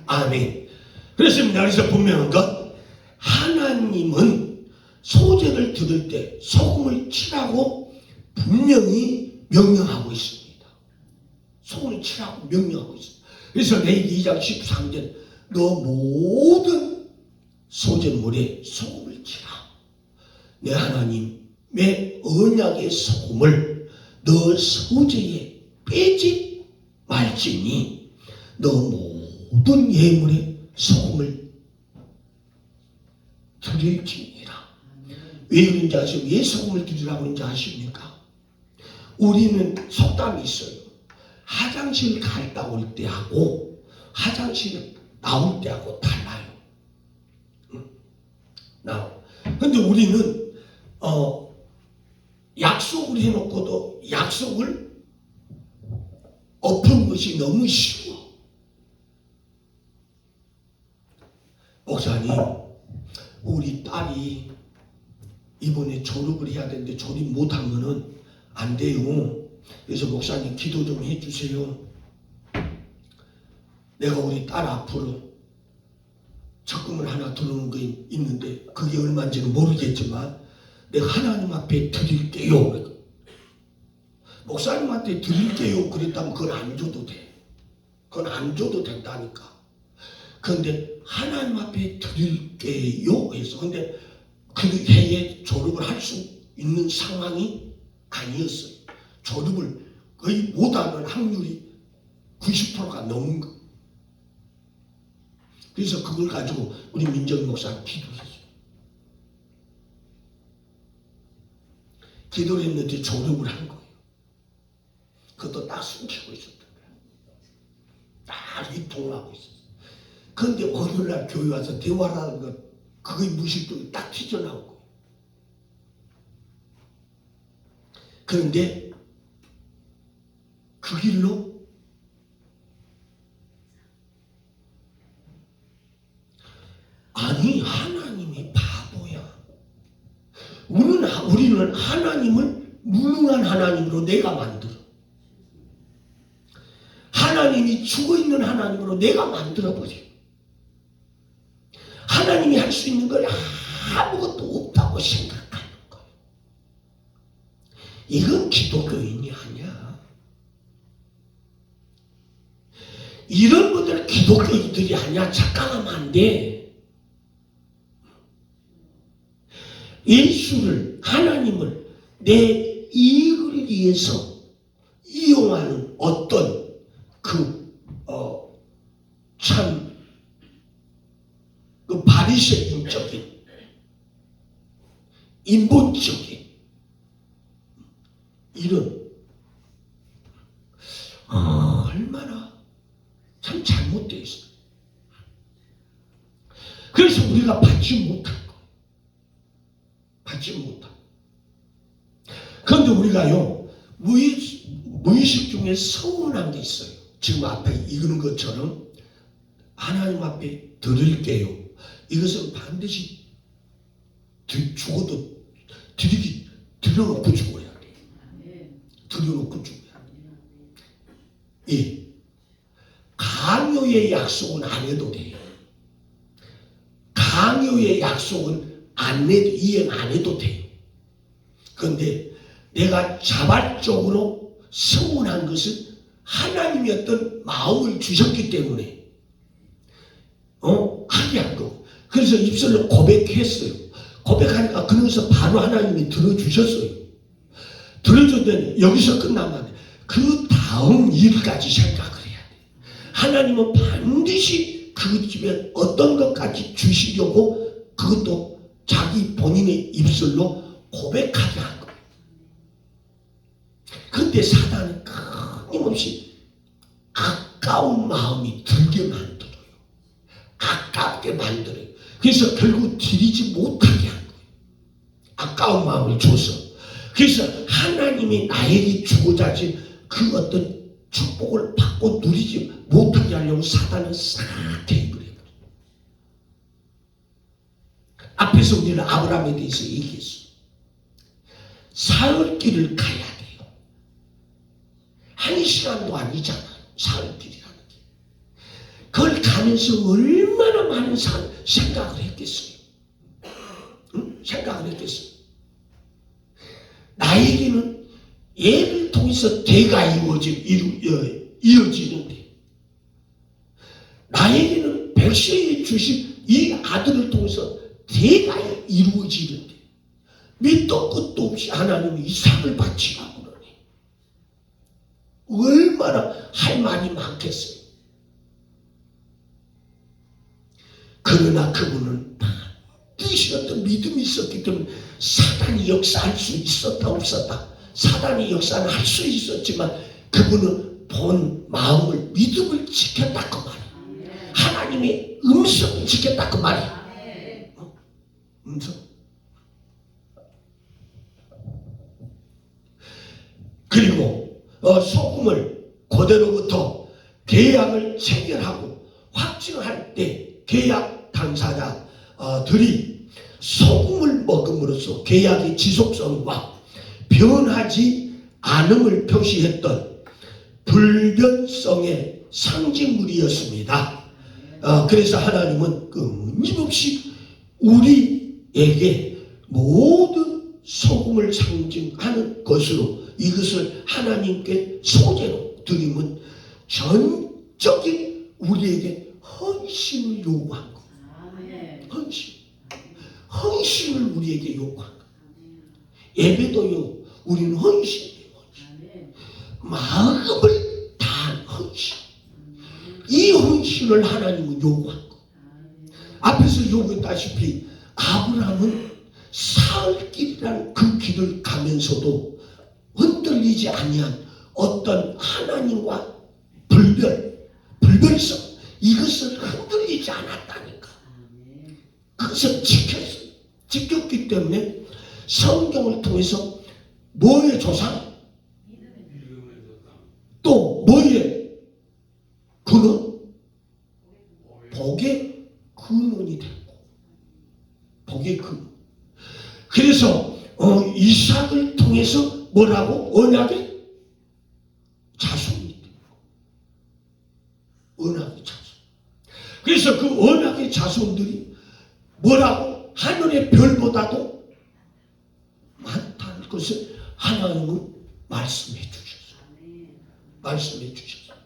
아멘. 그렇습니다. 그래서 분명한 것, 하나님은 소제를 드릴 때 소금을 치라고 분명히 명령하고 있습니다. 소금을 치라고 명령하고 있습니다. 그래서 레위기 2장 13절 너 모든 소제물에 소금을 치라. 내 하나님의 언약의 소금을 너 소제에 빼지 말지니 너 모든 예물에 소금을 드릴지니라. 왜 그런지 아세요? 왜 소금을 드리라고 하는지 아십니까? 우리는 속담이 있어요. 화장실 갔다 올 때하고 화장실에 나올 때하고 달라요. 근데 우리는 약속을 해놓고도 약속을 엎은 것이 너무 쉬워. 목사님, 우리 딸이 이번에 졸업을 해야 되는데 졸업 못하면은 안 돼요. 그래서 목사님 기도 좀 해주세요. 내가 우리 딸 앞으로 적금을 하나 들어놓은 게 있는데 그게 얼마인지는 모르겠지만 내가 하나님 앞에 드릴게요. 목사님한테 드릴게요 그랬다면 그건 안 줘도 돼. 그건 안 줘도 된다니까. 그런데 하나님 앞에 드릴게요 해서 근데 그 해에 졸업을 할 수 있는 상황이 아니었어요. 졸업을 거의 못하는 확률이 90%가 넘은 거. 그래서 그걸 가지고 우리 민정 목사가 기도했어요. 기도를 했는데 졸업을 한 거예요. 그것도 딱 숨기고 있었던 거예요. 딱 입통하고 있었어요. 그런데 월요일날 교회 와서 대화라는 것 그거의 무식도 딱 튀어나온 거예요. 그런데 그 길로 아니 하나님이 바보야. 우리는 하나님을 무능한 하나님으로 내가 만들어. 하나님이 죽어있는 하나님으로 내가 만들어버려. 하나님이 할 수 있는 걸 아무것도 없다고 생각하는 거예요. 이건 기독교인이 아니야. 이런 분들 기독교인들이 아니야. 착각하면 안 돼. 예수를 하나님을 내 이익을 위해서 이용하는 어떤 그 바리새인적인 인본적인 이런 얼마나 참 잘못되어 있어요. 그래서 우리가 받지 못한 거, 받지 못한. 그런데 우리가요 무의식 중에 서운한 게 있어요. 지금 앞에 읽은 것처럼 하나님 앞에 드릴게요. 이것은 반드시 죽어도 드려놓고 죽어야 돼. 드려놓고 죽어야 돼. 예. 강요의 약속은 안 해도 돼요. 강요의 약속은 이행 안 해도 돼요. 그런데 내가 자발적으로 서운한 것은 하나님이 어떤 마음을 주셨기 때문에 하게 한 거. 그래서 입술로 고백했어요. 고백하니까 그러면서 바로 하나님이 들어주셨어요. 들어줬더니 여기서 끝나면 안 돼. 그 다음 일까지 생각을 해야 돼. 하나님은 반드시 그 집에 어떤 것까지 주시려고 그것도 자기 본인의 입술로 고백하게 한 거예요. 그런데 사단은 끊임없이 아까운 마음이 들게 만들어요. 아깝게 만들어요. 그래서 결국 드리지 못하게 한 거예요. 아까운 마음을 줘서. 그래서 하나님이 나에게 주고자 하신 그 어떤 축복을 받고 누리지 못하게 하려고 사단은 싹 개입을 해요. 앞에서 우리는 아브라함에 대해서 얘기했어요. 사흘길을 가야 돼요. 1시간도 아니잖아요. 사흘길이라는 게. 그걸 가면서 얼마나 많은 생각을 했겠어요. 응? 생각을 했겠어요. 나에게는 얘를 통해서 대가 이어지는데 나에게는 백세에 주신 이 아들을 통해서 대가 이루어지는데 밑도 끝도 없이 하나님이 이삭을 바치라고 그러니 얼마나 할 말이 많겠어요. 그러나 그분은 반드시 어떤 믿음이 있었기 때문에 사단이 역사할 수 있었다 없었다. 사단이 역사는 할 수 있었지만 그분은 본 마음을 믿음을 지켰다 그 말이에요. 하나님의 음성을 지켰다 그 말이에요. 음성. 그리고 소금을 그대로부터 계약을 체결하고 확증할 때 계약 당사자들이 소금을 먹음으로써 계약의 지속성과 변하지 않음을 표시했던 불변성의 상징물이었습니다. 그래서 하나님은 끊임없이 우리에게 모든 소금을 상징하는 것으로 이것을 하나님께 소재로 드리면 전적인 우리에게 헌신을 요구한 것. 헌신을 우리에게 요구한 것. 예배도요, 우리는 헌신이에요. 마음을 다한 헌신. 이 헌신을 하나님은 요구한 것. 앞에서 요구했다시피 아브라함은 사흘길이라는 그 길을 가면서도 흔들리지 아니한 어떤 하나님과 불별성 이것을 흔들리지 않았다니까. 그것을 지켰기 때문에 성경을 통해서 뭐의 조상? 또 뭐의 근원? 복의 근원이 됐고 복의 근원. 그래서 이삭을 통해서 뭐라고? 언약의 자손이 되고 언약의 자손. 그래서 그 언약의 자손들이 뭐라고? 하늘의 별보다도 많다는 것을 하나님은 말씀해 주셨어요. 말씀해 주셨어요.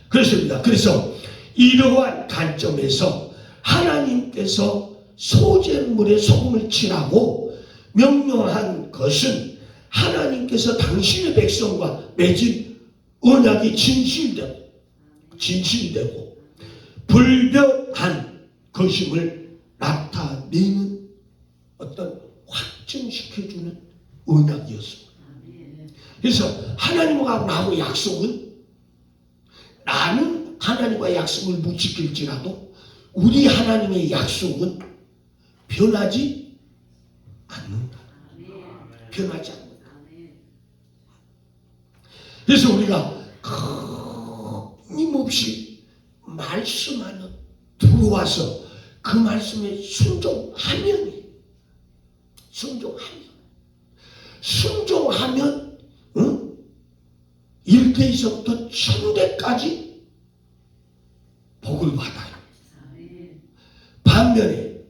그렇습니다. 그래서 이러한 관점에서 하나님께서 소재물에 소금을 치라고 명령한 것은 하나님께서 당신의 백성과 맺은 언약이 진실되고 불변한 것임을 나타내는 어떤 확증시켜주는 언약이었습니다. 그래서 하나님과 나하고 약속은 나는 하나님과 약속을 못 지킬지라도 우리 하나님의 약속은 변하지 않는다. 변하지 않는다. 그래서 우리가 끊임없이 말씀하는 들어와서 그 말씀에 순종하면 응? 1대에서부터 1000대까지 복을 받아요. 반면에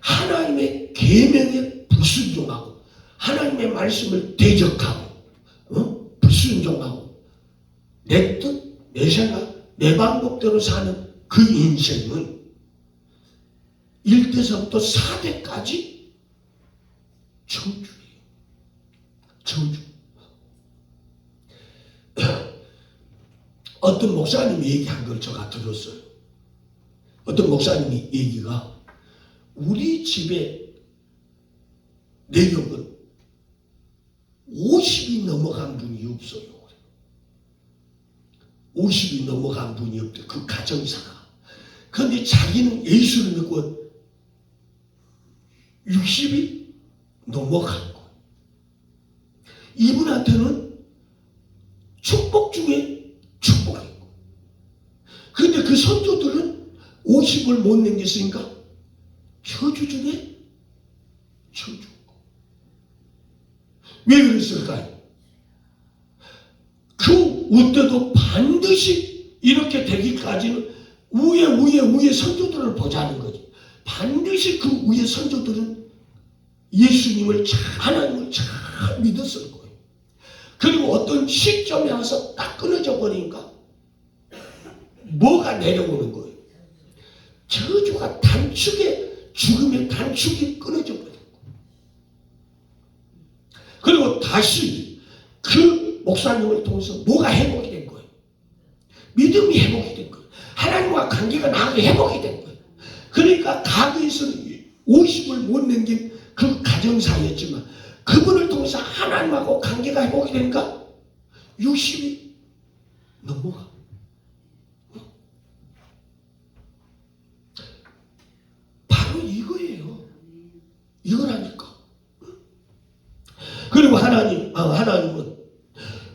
하나님의 계명에 불순종하고 하나님의 말씀을 대적하고 불순종하고 내 뜻, 내 생각, 내 방법대로 사는 그 인생은 1대서부터 4대까지 저주예요. 저주. 어떤 목사님이 얘기한 걸 제가 들었어요. 어떤 목사님이 얘기가 우리 집에 내력은 50이 넘어간 분이 없어요. 50이 넘어간 분이 없대. 그 가정사가. 그런데 자기는 예수를 믿고 60이 넘어간 거예요. 이분한테는 축복 중에 축복이고. 그런데 그 선조들은 50을 못 남겼으니까 저주 중에 저주. 왜 그랬을까요? 그 때도 반드시 이렇게 되기까지는 위에 선조들을 보자는 거지. 반드시 그 위에 선조들은 예수님을 하나님을 잘 믿었을 거예요. 그리고 어떤 시점에 와서 딱 끊어져 버리니까 뭐가 내려오는 거예요? 저주가 죽음의 단축이 끊어져 버린 거예요. 그리고 다시 그 목사님을 통해서 뭐가 회복이 된 거예요? 믿음이 회복이 된 거예요. 하나님과 관계가 나하게 회복이 된 거예요. 그러니까 과거에서는 50을 못 남긴 그 가정사였지만 그분을 통해서 하나님하고 관계가 회복이 되니까 60이 넘어가. 바로 이거예요. 이거라니까. 그리고 하나님은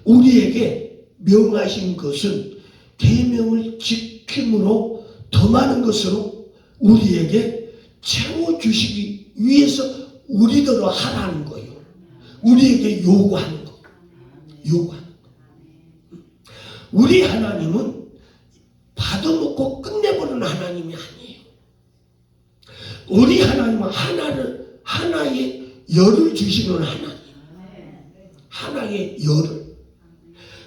우리에게 명하신 것은 계명을 지킴으로 더 많은 것으로 우리에게 채워주시기 위해서 우리대로 하라는 거예요. 우리에게 요구하는 거. 우리 하나님은 받아놓고 끝내버리는 하나님이 아니에요. 우리 하나님은 하나의 열을 주시는 하나님. 하나의 열을.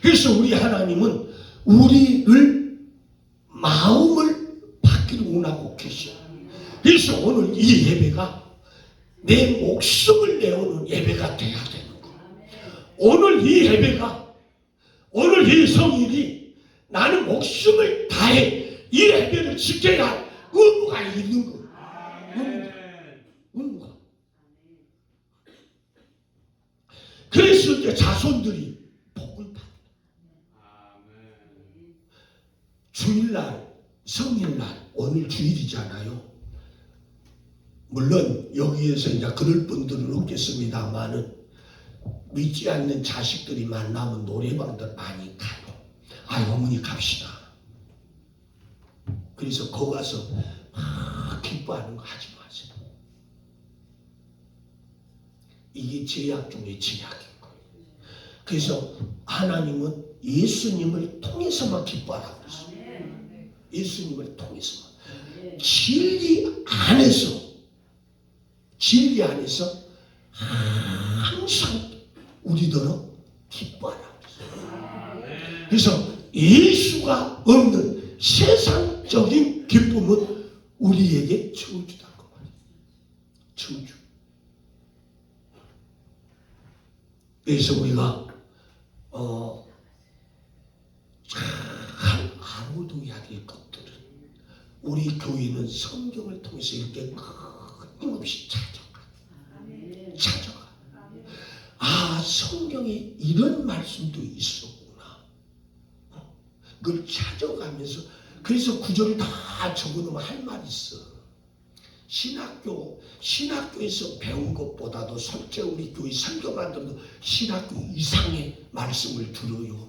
그래서 우리 하나님은 우리를 마음을 받기를 원하고 계셔. 그래서 오늘 이 예배가 내 목숨을 내오는 예배가 돼야 되는 거야. 오늘 이 예배가, 오늘 이 성일이 나는 목숨을 다해 이 예배를 지켜야 할 의무가 있는 거야. 의무가. 그래서 이제 자손들이 복을 받아. 주일날, 성일날, 오늘 주일이잖아요. 물론 여기에서 이제 그럴 분들은 없겠습니다만은 믿지 않는 자식들이 만나면 노래방들 많이 가요. 어머니 갑시다. 그래서 거기 가서 막 기뻐하는 거 하지 마세요. 이게 제약 중에 제약인 거예요. 그래서 하나님은 예수님을 통해서만 기뻐하라고 했어요. 예수님을 통해서만. 진리 안에서 항상 우리들은 기뻐하라고 했어요. 그래서 예수가 없는 세상적인 기쁨은 우리에게 저주다. 그 말이에요. 저주. 그래서 우리가 참 아무도해야 될 것들은 우리 교회는 성경을 통해서 이렇게 끊임없이 찾아가. 성경에 이런 말씀도 있었구나. 그걸 찾아가면서 그래서 구절을 다 적어놓으면 할 말이 있어. 신학교에서 배운 것보다도 실제 우리 교회 설교만들도 신학교 이상의 말씀을 들어요.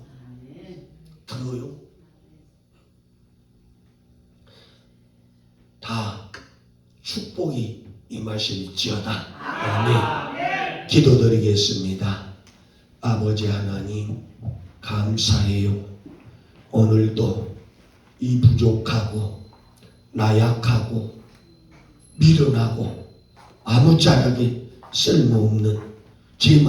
다 축복이 임하실지어다. 아멘. 기도드리겠습니다. 아버지 하나님 감사해요. 오늘도 이 부족하고 나약하고 미련하고 아무짝에게 쓸모없는 제